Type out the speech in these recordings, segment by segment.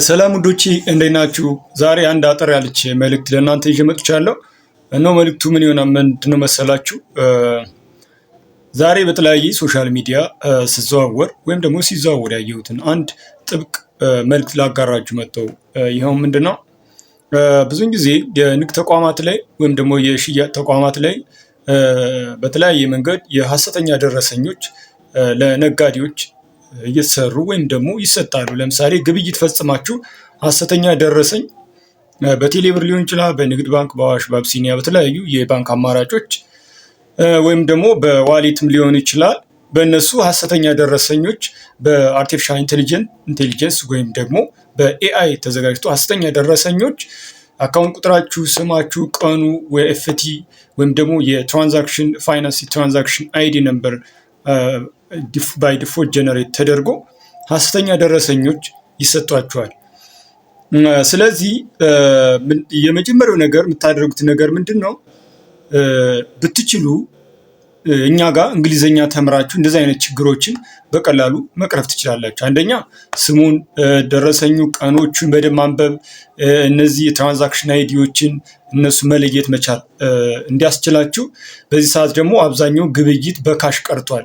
ሰላም ውዶቼ እንዴት ናችሁ? ዛሬ አንድ አጠር ያለች መልእክት ለእናንተ ይዤ መጥቻለሁ። እነሆ መልእክቱ ምን ይሆናል ምንድነው መሰላችሁ? ዛሬ በተለያየ ሶሻል ሚዲያ ስዘዋወር ወይም ደግሞ ሲዘዋወር ያየሁትን አንድ ጥብቅ መልእክት ላጋራችሁ መጥተው። ይኸው ምንድነው? ብዙውን ጊዜ የንግድ ተቋማት ላይ ወይም ደግሞ የሽያጭ ተቋማት ላይ በተለያየ መንገድ የሐሰተኛ ደረሰኞች ለነጋዴዎች እየተሰሩ ወይም ደግሞ ይሰጣሉ። ለምሳሌ ግብይት ፈጽማችሁ ሐሰተኛ ደረሰኝ በቴሌብር ሊሆን ይችላል፣ በንግድ ባንክ፣ በአዋሽ፣ በአቢሲኒያ በተለያዩ የባንክ አማራጮች ወይም ደግሞ በዋሌትም ሊሆን ይችላል። በእነሱ ሐሰተኛ ደረሰኞች በአርቲፊሻል ኢንቴሊጀንስ ወይም ደግሞ በኤአይ ተዘጋጅቶ ሐሰተኛ ደረሰኞች አካውንት ቁጥራችሁ፣ ስማችሁ፣ ቀኑ ኤፍቲ ወይም ደግሞ የትራንዛክሽን ፋይናንስ ትራንዛክሽን አይዲ ነምበር ባይ ዲፎልት ጀነሬት ተደርጎ ሐሰተኛ ደረሰኞች ይሰጧቸዋል። ስለዚህ የመጀመሪያው ነገር የምታደርጉት ነገር ምንድን ነው? ብትችሉ እኛ ጋር እንግሊዘኛ ተምራችሁ እንደዚህ አይነት ችግሮችን በቀላሉ መቅረፍ ትችላላችሁ። አንደኛ ስሙን፣ ደረሰኙ፣ ቀኖቹን በደንብ ማንበብ፣ እነዚህ የትራንዛክሽን አይዲዎችን እነሱ መለየት መቻል እንዲያስችላችሁ። በዚህ ሰዓት ደግሞ አብዛኛው ግብይት በካሽ ቀርቷል።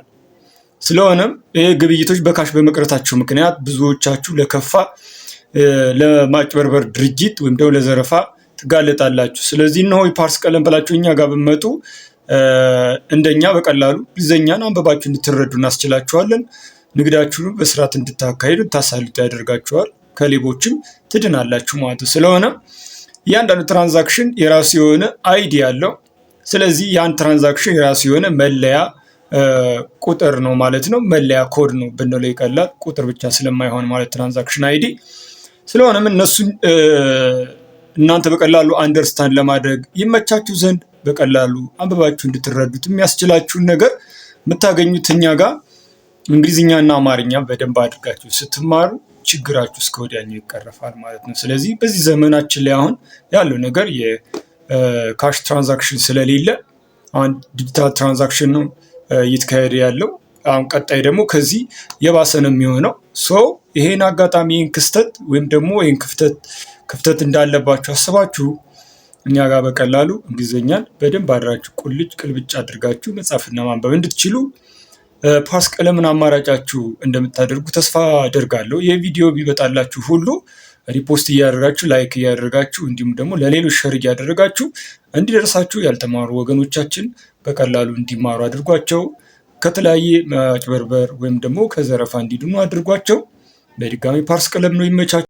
ስለሆነም ይህ ግብይቶች በካሽ በመቅረታቸው ምክንያት ብዙዎቻችሁ ለከፋ ለማጭበርበር ድርጊት ወይም ደግሞ ለዘረፋ ትጋለጣላችሁ። ስለዚህ እነሆ የፓርስ ቀለም ብላችሁ እኛ ጋር ብትመጡ እንደኛ በቀላሉ እንግሊዝኛን አንብባችሁ እንድትረዱ እናስችላችኋለን። ንግዳችሁን በስርዓት እንድታካሄዱ ታሳልጡ ያደርጋችኋል። ከሌቦችም ትድናላችሁ ማለት ነው። ስለሆነ እያንዳንዱ ትራንዛክሽን የራሱ የሆነ አይዲ አለው። ስለዚህ ያን ትራንዛክሽን የራሱ የሆነ መለያ ቁጥር ነው ማለት ነው። መለያ ኮድ ነው ብንለው ይቀላል፣ ቁጥር ብቻ ስለማይሆን ማለት ትራንዛክሽን አይዲ። ስለሆነም እነሱን እናንተ በቀላሉ አንደርስታንድ ለማድረግ ይመቻችሁ ዘንድ በቀላሉ አንብባችሁ እንድትረዱት የሚያስችላችሁን ነገር የምታገኙት እኛ ጋር እንግሊዝኛና አማርኛ በደንብ አድርጋችሁ ስትማሩ ችግራችሁ እስከ ወዲያኛው ይቀረፋል ማለት ነው። ስለዚህ በዚህ ዘመናችን ላይ አሁን ያለው ነገር የካሽ ትራንዛክሽን ስለሌለ አሁን ዲጂታል ትራንዛክሽን ነው እየተካሄደ ያለው። አሁን ቀጣይ ደግሞ ከዚህ የባሰ ነው የሚሆነው። ይሄን አጋጣሚ ይህን ክስተት ወይም ደግሞ ይህን ክፍተት እንዳለባችሁ አስባችሁ እኛ ጋር በቀላሉ እንግሊዝኛን በደንብ አድራችሁ ቁልጭ ቅልብጭ አድርጋችሁ መጻፍና ማንበብ እንድትችሉ ፓርስ ቀለምን አማራጫችሁ እንደምታደርጉ ተስፋ አደርጋለሁ። ይህ ቪዲዮ ቢመጣላችሁ ሁሉ ሪፖስት እያደረጋችሁ ላይክ እያደረጋችሁ እንዲሁም ደግሞ ለሌሎች ሸር እያደረጋችሁ እንዲደርሳችሁ ያልተማሩ ወገኖቻችን በቀላሉ እንዲማሩ አድርጓቸው። ከተለያየ ማጭበርበር ወይም ደግሞ ከዘረፋ እንዲድኑ አድርጓቸው። በድጋሚ ፓርስ ቀለም ነው። ይመቻችሁ።